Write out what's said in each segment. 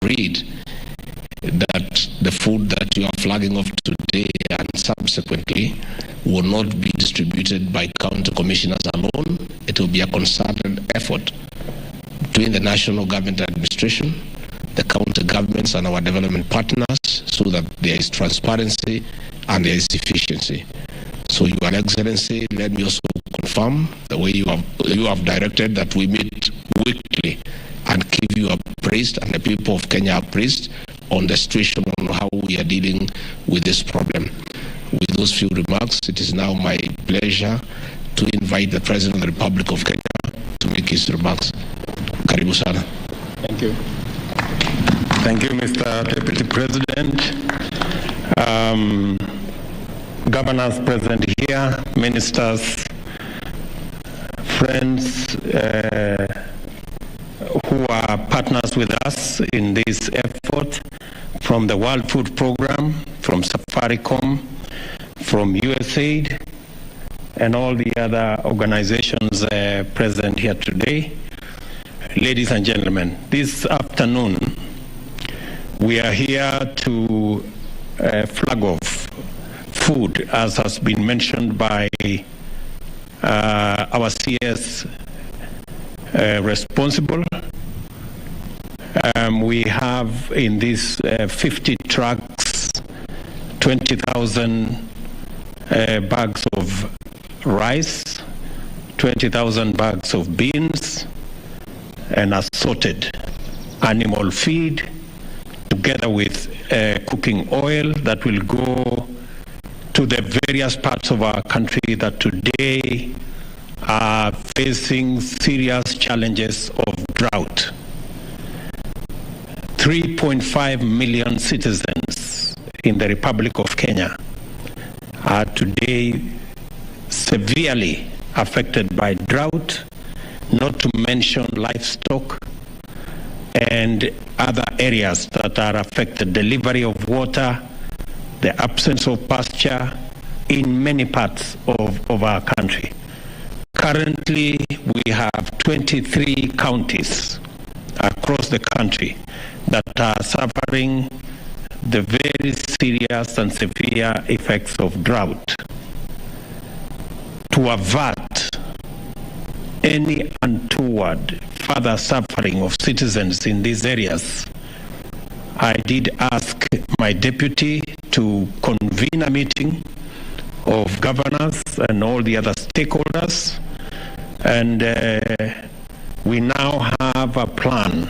agreed that the food that you are flagging off today and subsequently will not be distributed by county commissioners alone. It will be a concerted effort between the national government administration, the county governments and our development partners, so that there is transparency and there is efficiency. So, Your Excellency, let me also confirm the way you have directed that we meet weekly and keep you appraised and the people of Kenya appraised on the situation on how we are dealing with this problem. With those few remarks, it is now my pleasure to invite the President of the Republic of Kenya to make his remarks. Karibu sana. Thank you. Thank you, Mr. Deputy President. Governors present here, ministers, friends who are partners with us in this effort, from the World Food Program, from Safaricom, from USAID, and all the other organizations present here today. Ladies and gentlemen, this afternoon we are here to flag off food, as has been mentioned by our CS responsible. We have in these 50 trucks 20,000 bags of rice, 20,000 bags of beans, and assorted animal feed, together with cooking oil that will go to the various parts of our country that today are facing serious challenges of drought. 3.5 million citizens in the Republic of Kenya are today severely affected by drought, not to mention livestock and other areas that are affected, delivery of water, the absence of pasture in many parts of our country. Currently, we have 23 counties across the country that are suffering the very serious and severe effects of drought. To avert any untoward further suffering of citizens in these areas, I did ask my deputy to convene a meeting of governors and all the other stakeholders, and we now have a plan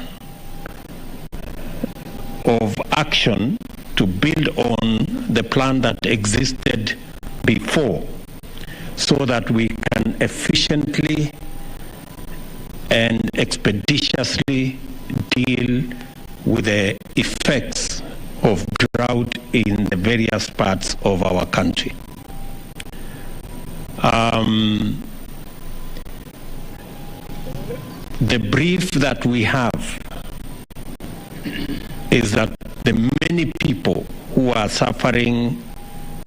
of action to build on the plan that existed before, so that we can efficiently and expeditiously deal with the effects of drought in the various parts of our country. The brief that we have is that the many people who are suffering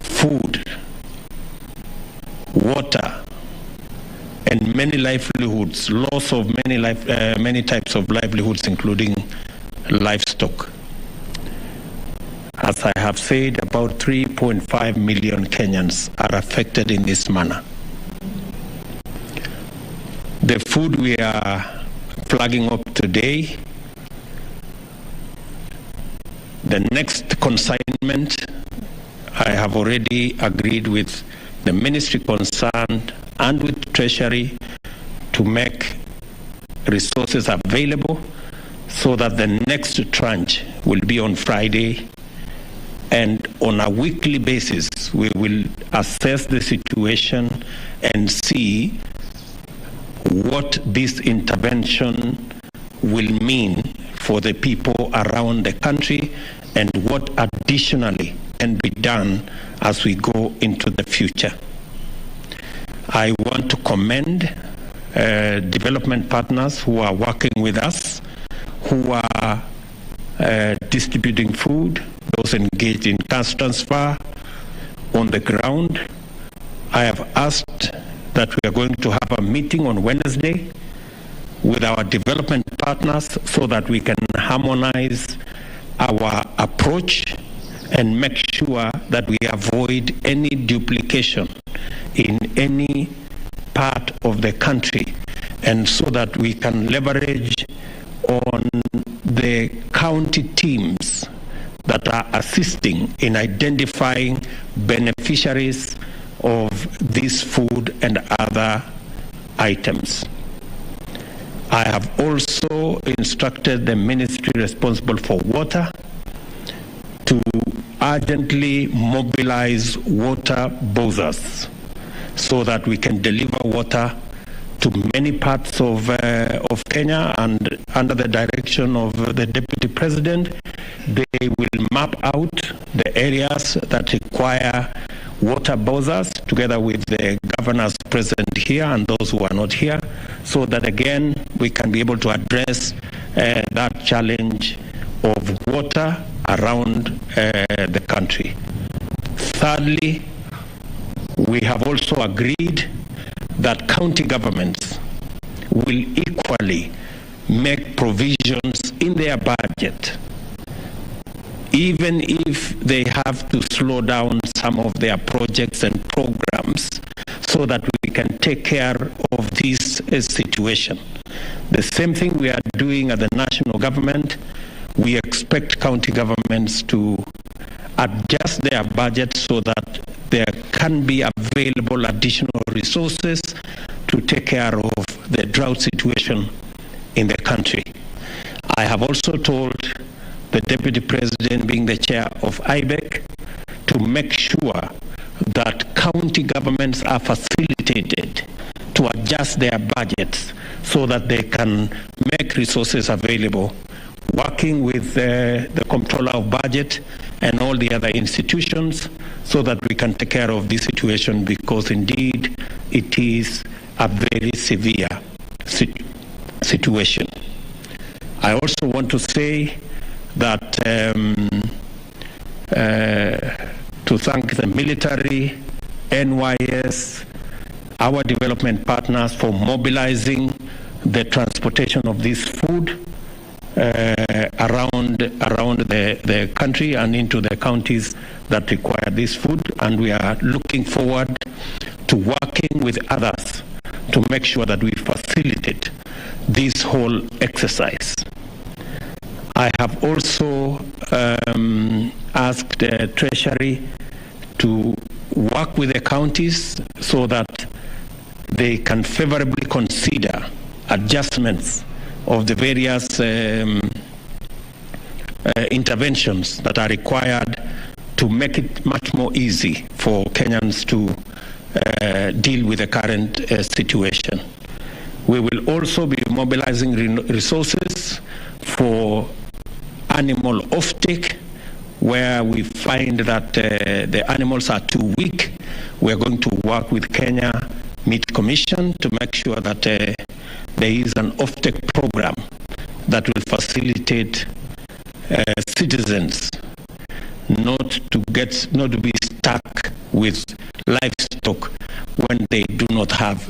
food, water, and many livelihoods, loss of many types of livelihoods, including livestock. As I have said, about 3.5 million Kenyans are affected in this manner. The food we are flagging up today, the next consignment, I have already agreed with the ministry concerned and with Treasury to make resources available so that the next tranche will be on Friday, and on a weekly basis we will assess the situation and see what this intervention will mean for the people around the country and what additionally can be done as we go into the future. I want to commend development partners who are working with us, who are distributing food, those engaged in cash transfer on the ground. I have asked that we are going to have a meeting on Wednesday with our development partners so that we can harmonize our approach and make sure that we avoid any duplication in any part of the country, and so that we can leverage on the county teams that are assisting in identifying beneficiaries of this food and other items. I have also instructed the ministry responsible for water to urgently mobilize water bowsers so that we can deliver water to many parts of Kenya, and under the direction of the Deputy President, they will map out the areas that require water bowsers together with the governors present here and those who are not here, so that again we can be able to address that challenge of water around the country. Thirdly, we have also agreed that county governments will equally make provisions in their budget, even if they have to slow down some of their projects and programs, so that we can take care of this situation. The same thing we are doing at the national government. We expect county governments to adjust their budget so that there can be available additional resources to take care of the drought situation in the country. I have also told the Deputy President, being the chair of IBEC, to make sure that county governments are facilitated to adjust their budgets so that they can make resources available, working with the Comptroller of Budget and all the other institutions, so that we can take care of this situation, because indeed it is a very severe situation. I also want to say that to thank the military, NYS, our development partners for mobilizing the transportation of this food around the country and into the counties that require this food, and we are looking forward to working with others to make sure that we facilitate this whole exercise. I have also asked the Treasury to work with the counties so that they can favorably consider adjustments of the various interventions that are required to make it much more easy for Kenyans to deal with the current situation. We will also be mobilizing resources for animal offtake, where we find that the animals are too weak. We are going to work with Kenya Meat Commission to make sure that there is an offtake program that will facilitate citizens not to be stuck with livestock when they do not have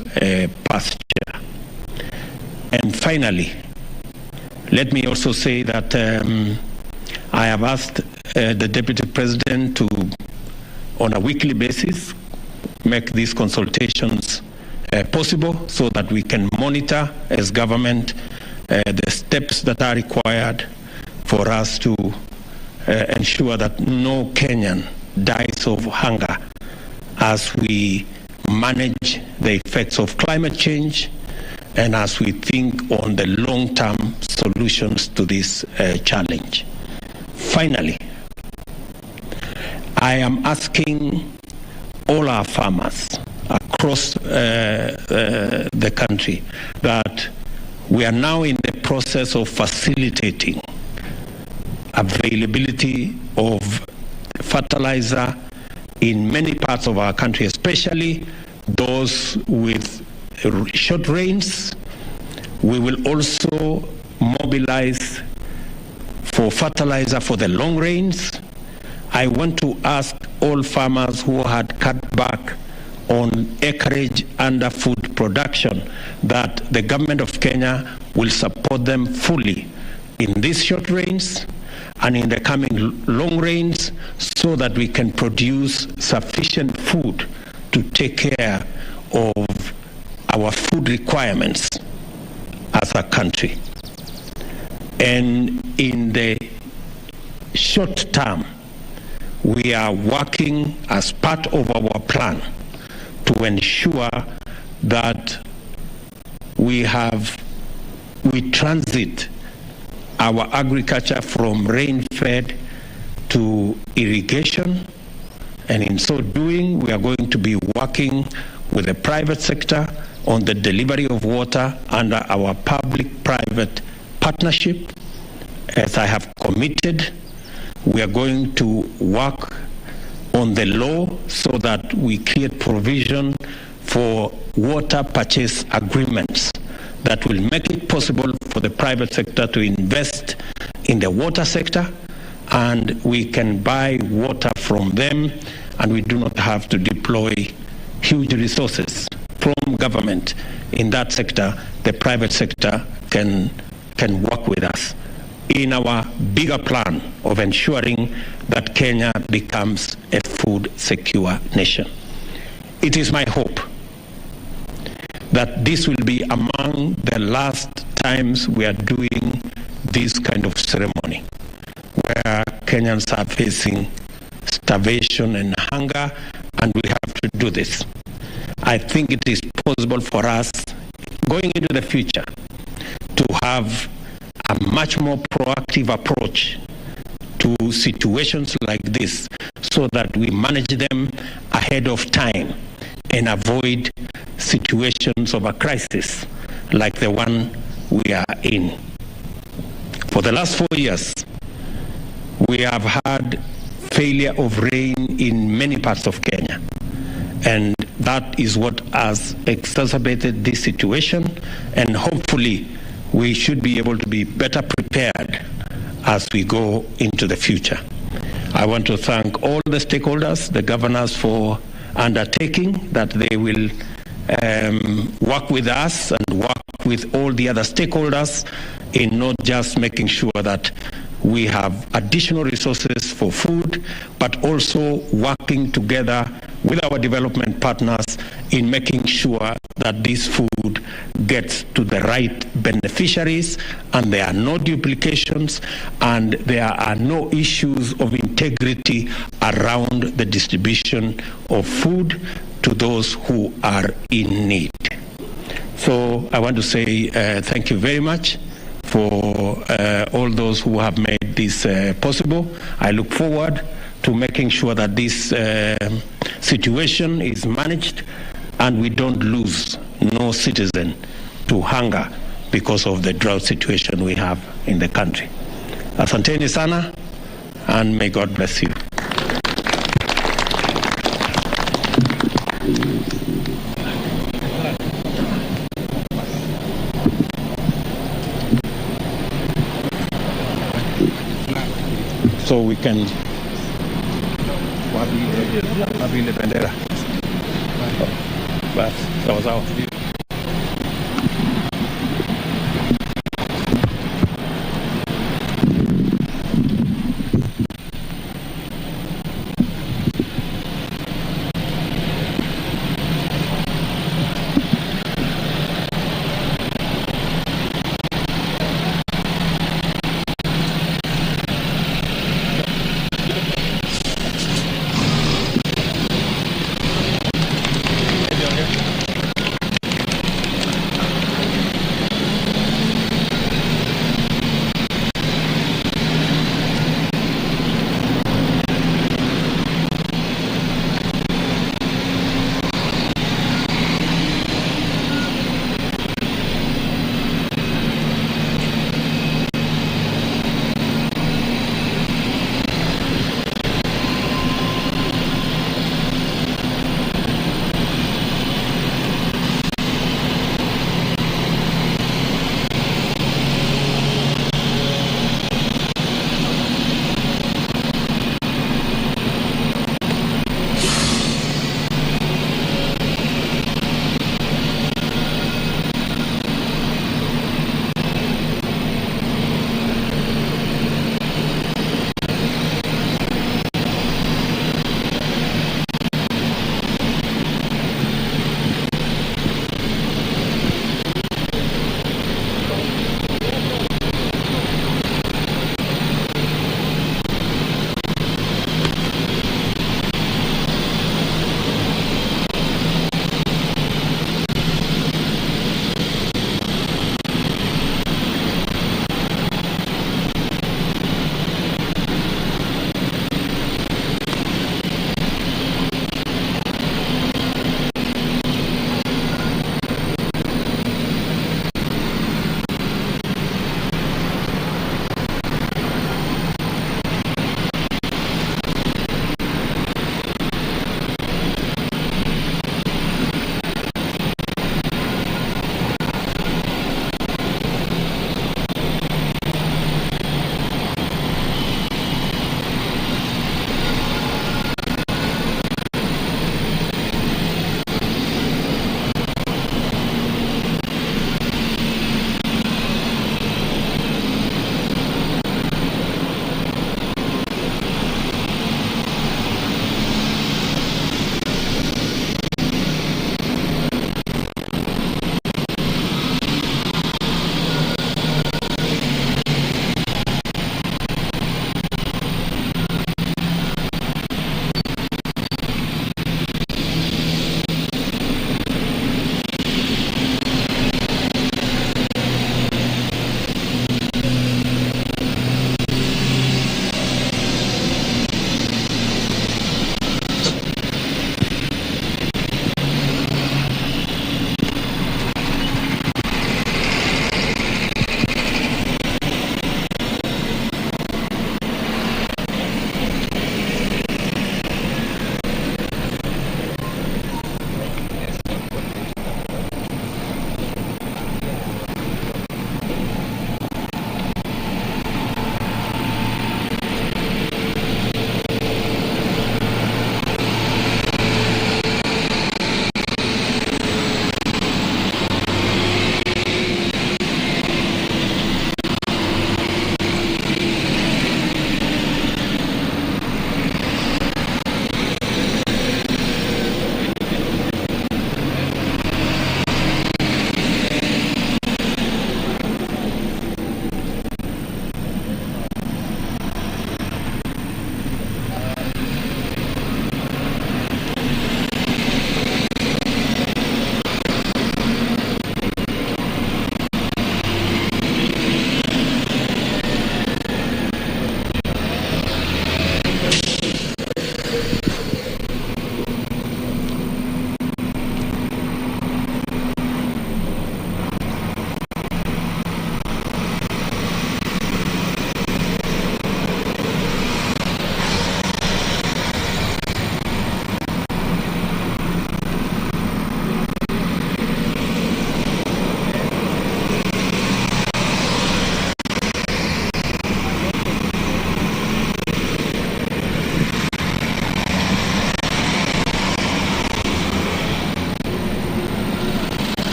pasture. And finally, let me also say that I have asked the Deputy President to, on a weekly basis, make these consultations possible, so that we can monitor as government the steps that are required for us to ensure that no Kenyan dies of hunger as we manage the effects of climate change and as we think on the long-term solutions to this challenge. Finally, I am asking all our farmers across the country that we are now in the process of facilitating availability of fertilizer in many parts of our country, especially those with short rains. We will also mobilize for fertilizer for the long rains. I want to ask all farmers who had cut back on acreage under food production that the government of Kenya will support them fully in these short rains, and in the coming long rains, so that we can produce sufficient food to take care of our food requirements as a country. And in the short term, we are working as part of our plan to ensure that we transit our agriculture from rain-fed to irrigation, and in so doing, we are going to be working with the private sector on the delivery of water under our public-private partnership. As I have committed, we are going to work on the law so that we create provision for water purchase agreements that will make it possible for the private sector to invest in the water sector, and we can buy water from them, and we do not have to deploy huge resources from government in that sector. The private sector can work with us in our bigger plan of ensuring that Kenya becomes a food secure nation. It is my hope that this will be among the last times we are doing this kind of ceremony, where Kenyans are facing starvation and hunger, and we have to do this. I think it is possible for us, going into the future, to have a much more proactive approach to situations like this, so that we manage them ahead of time and avoid situations of a crisis like the one we are in. For the last 4 years, we have had failure of rain in many parts of Kenya, and that is what has exacerbated this situation, and hopefully we should be able to be better prepared as we go into the future. I want to thank all the stakeholders, the governors, for undertaking that they will work with us and work with all the other stakeholders in not just making sure that we have additional resources for food, but also working together with our development partners in making sure that this food gets to the right beneficiaries, and there are no duplications, and there are no issues of integrity around the distribution of food to those who are in need. So I want to say thank you very much for all those who have made this possible. I look forward to making sure that this situation is managed and we don't lose no citizen to hunger because of the drought situation we have in the country. Asanteni sana, and may God bless you. So we can wapi ile bendera basi sawa sawa.